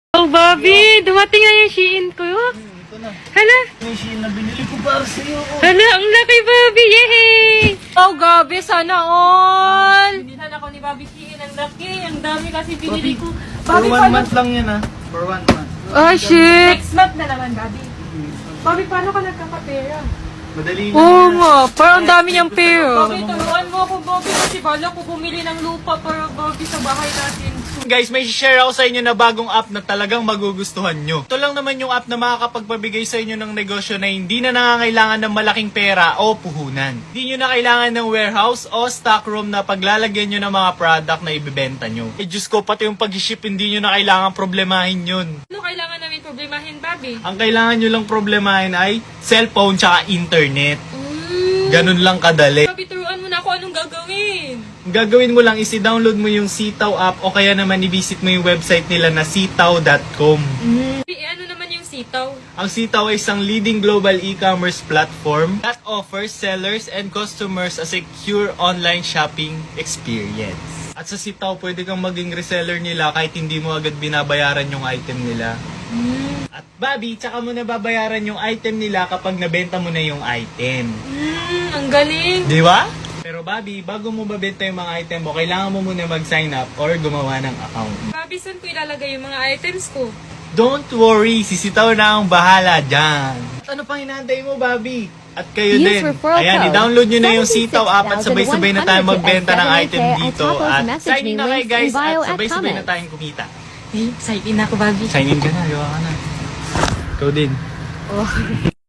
Oh, Bobby, dumating na yung Shein ko. Ito na. Hala, Yung Shein na binili ko para sa'yo. hala, ang laki, Bobby, yay! Oh, Gabi, sana all! Binihan ako ni Bobby Shein. Ang laki. Ang dami kasi binili ko. For Bobby, 1 paano? month lang yan For 1 month. Oh, shit! Next month na naman, Bobby. Bobby, paano ka nagkakapera? Madali Oo nga, parang ang dami niyang pera. Bobby, turuan mo ako, Bobby. Kasi bala ko bumili ng lupa para, Bobby, sa bahay natin. Guys, may share ako sa inyo na bagong app na talagang magugustuhan nyo. Ito lang naman yung app na makakapagpabigay sa inyo ng negosyo na hindi na nangangailangan ng malaking pera o puhunan. Hindi nyo na kailangan ng warehouse o stockroom na paglalagyan nyo ng mga product na ibibenta nyo. Eh Diyos ko, pati yung pag-ship hindi nyo na kailangan problemahin yun. Ano kailangan namin problemahin, Bobby? Ang kailangan nyo lang problemahin ay cellphone tsaka internet. Ganun lang kadali. Bobby, turuan mo na ako anong gagawin. Ang gagawin mo lang is i-download mo yung Sitaw app o kaya naman i-visit mo yung website nila na sitaw.com. Bobby, ano naman yung sitaw? Ang Sitaw ay isang leading global e-commerce platform that offers sellers and customers a secure online shopping experience. At sa Sitaw, pwede kang maging reseller nila kahit hindi mo agad binabayaran yung item nila. At Bobby, tsaka mo na babayaran yung item nila kapag nabenta mo na yung item. Ang galing. Di ba? Pero Bobby, bago mo mabenta yung mga item mo, kailangan mo muna mag-sign up or gumawa ng account. Bobby, saan ko ilalagay yung mga items ko? Don't worry, si Sitaw na ang bahala dyan. At ano pang hinahantay mo, Bobby? At kayo Use din. referral Ayan, code i-download nyo na yung Sitaw app at sabay-sabay na tayo 76,100 magbenta ng at item dito. Tapos At message sign in me na kayo links in guys bio at at sabay-sabay na comments. tayong kumita. Eh, excited na ako, Bobby. Sign in ka na, gawa ka na. Ikaw din.